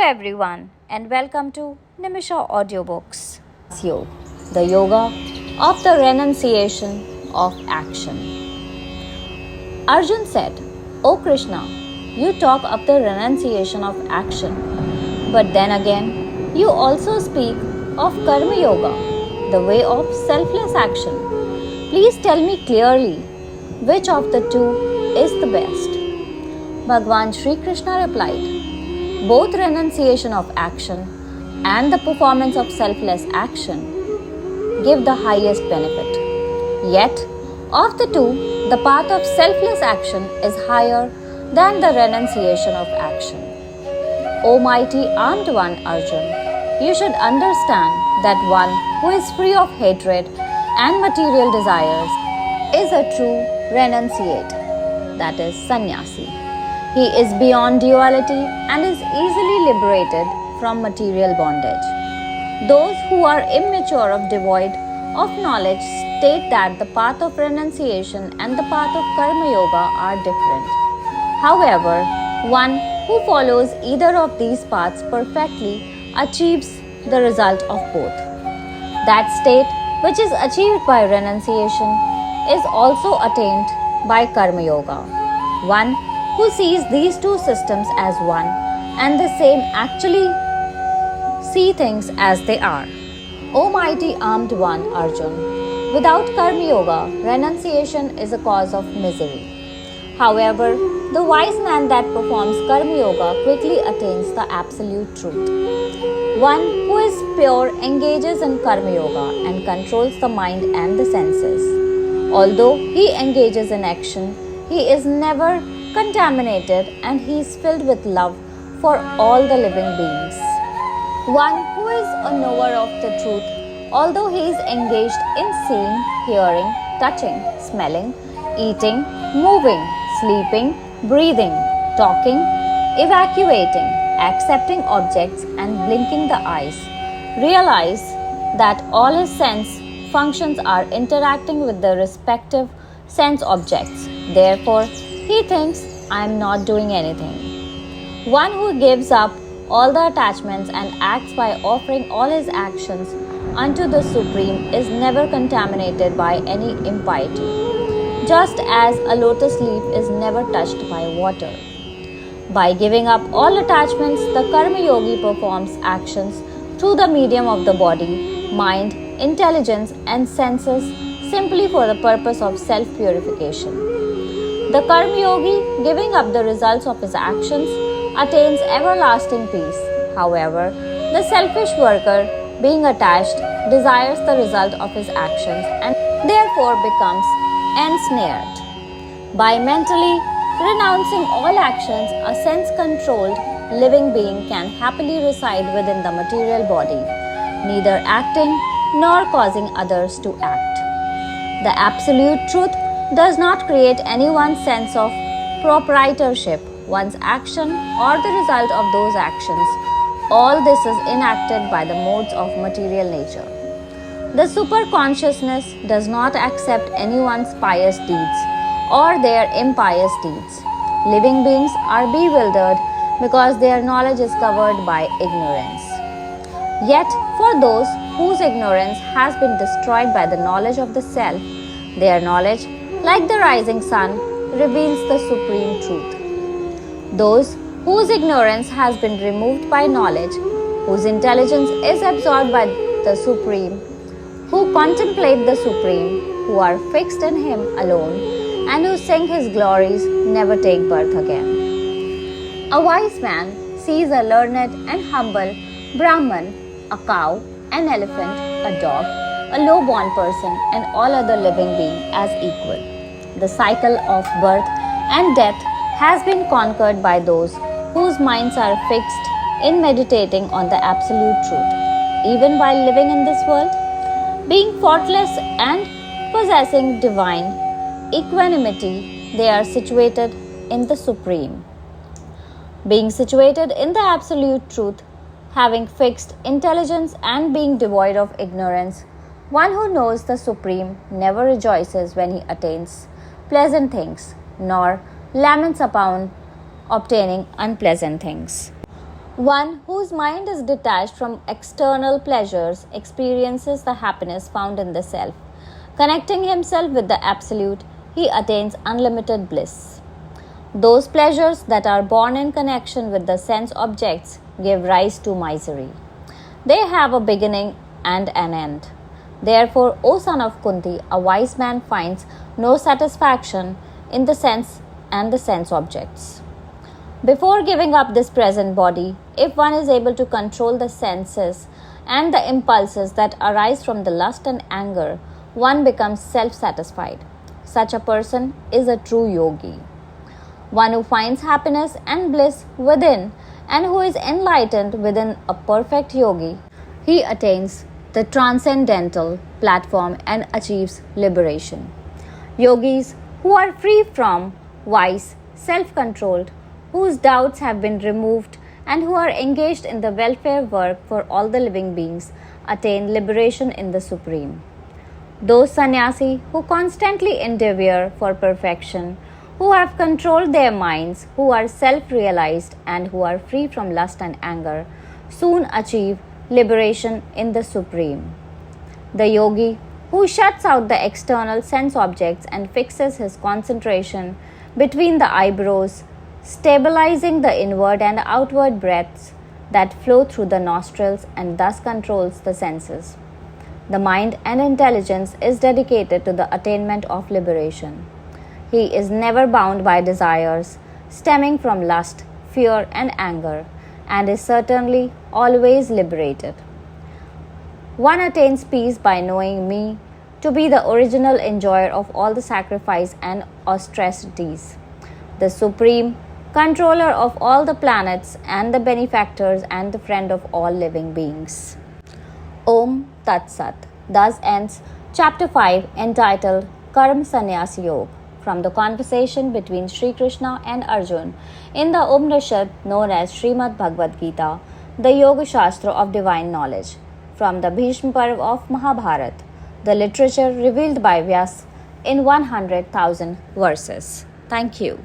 everyone, and welcome to Nimisha Audiobooks. The yoga of the renunciation of action. Arjun said, "O Krishna, you talk of the renunciation of action, but then again, you also speak of Karma Yoga, the way of selfless action. Please tell me clearly which of the two is the best." Bhagwan Shri Krishna replied, "Both renunciation of action and the performance of selfless action give the highest benefit. Yet, of the two, the path of selfless action is higher than the renunciation of action. O mighty armed one, Arjun, you should understand that one who is free of hatred and material desires is a true renunciate, that is, sannyasi. He is beyond duality and is easily liberated from material bondage. Those who are immature or devoid of knowledge state that the path of renunciation and the path of karma yoga are different. However, one who follows either of these paths perfectly achieves the result of both. That state which is achieved by renunciation is also attained by karma yoga. One who sees these two systems as one and the same actually see things as they are. O mighty armed one, Arjun, without karma yoga, renunciation is a cause of misery. However, the wise man that performs karma yoga quickly attains the absolute truth. One who is pure engages in karma yoga and controls the mind and the senses. Although he engages in action, he is never contaminated and he is filled with love for all the living beings. One who is a knower of the truth, although he is engaged in seeing, hearing, touching, smelling, eating, moving, sleeping, breathing, talking, evacuating, accepting objects and blinking the eyes, realize that all his sense functions are interacting with the respective sense objects. Therefore, he thinks, "I am not doing anything." One who gives up all the attachments and acts by offering all his actions unto the Supreme is never contaminated by any impiety, just as a lotus leaf is never touched by water. By giving up all attachments, the Karma Yogi performs actions through the medium of the body, mind, intelligence, and senses simply for the purpose of self-purification. The Karma Yogi, giving up the results of his actions, attains everlasting peace. However, the selfish worker, being attached, desires the result of his actions and therefore becomes ensnared. By mentally renouncing all actions, a sense-controlled living being can happily reside within the material body, neither acting nor causing others to act. The absolute truth does not create anyone's sense of proprietorship, one's action, or the result of those actions. All this is enacted by the modes of material nature. The superconsciousness does not accept anyone's pious deeds or their impious deeds. Living beings are bewildered because their knowledge is covered by ignorance. Yet, for those whose ignorance has been destroyed by the knowledge of the self, their knowledge, like the rising sun, reveals the supreme truth. Those whose ignorance has been removed by knowledge, whose intelligence is absorbed by the Supreme, who contemplate the Supreme, who are fixed in Him alone, and who sing His glories, never take birth again. A wise man sees a learned and humble Brahman, a cow, an elephant, a dog, a low-born person, and all other living beings as equal. The cycle of birth and death has been conquered by those whose minds are fixed in meditating on the absolute truth. Even while living in this world, being faultless and possessing divine equanimity, they are situated in the Supreme. Being situated in the absolute truth, having fixed intelligence and being devoid of ignorance, one who knows the Supreme never rejoices when he attains pleasant things, nor laments upon obtaining unpleasant things. One whose mind is detached from external pleasures experiences the happiness found in the self. Connecting himself with the Absolute, he attains unlimited bliss. Those pleasures that are born in connection with the sense objects give rise to misery. They have a beginning and an end. Therefore, O son of Kunti, a wise man finds no satisfaction in the sense and the sense objects. Before giving up this present body, if one is able to control the senses and the impulses that arise from the lust and anger, one becomes self-satisfied. Such a person is a true yogi. One who finds happiness and bliss within and who is enlightened within a perfect yogi, he attains the transcendental platform and achieves liberation. Yogis who are free from vice, self-controlled, whose doubts have been removed and who are engaged in the welfare work for all the living beings attain liberation in the Supreme. Those sannyasi who constantly endeavor for perfection, who have controlled their minds, who are self-realized and who are free from lust and anger, soon achieve liberation in the Supreme. The yogi who shuts out the external sense objects and fixes his concentration between the eyebrows, stabilizing the inward and outward breaths that flow through the nostrils and thus controls the senses. The mind and intelligence is dedicated to the attainment of liberation. He is never bound by desires stemming from lust, fear, and anger, and is certainly always liberated. One attains peace by knowing me to be the original enjoyer of all the sacrifice and austerities, the supreme controller of all the planets and the benefactors and the friend of all living beings. Om Tat Sat. Thus ends Chapter 5 entitled Karm Sanyas Yoga from the conversation between Sri Krishna and Arjun in the Upanishad known as Shreemad Bhagwad Geeta, the Yoga Shastra of divine knowledge, from the Bhishma Parv of Mahabharat, the literature revealed by Vyas in 100,000 verses. Thank you.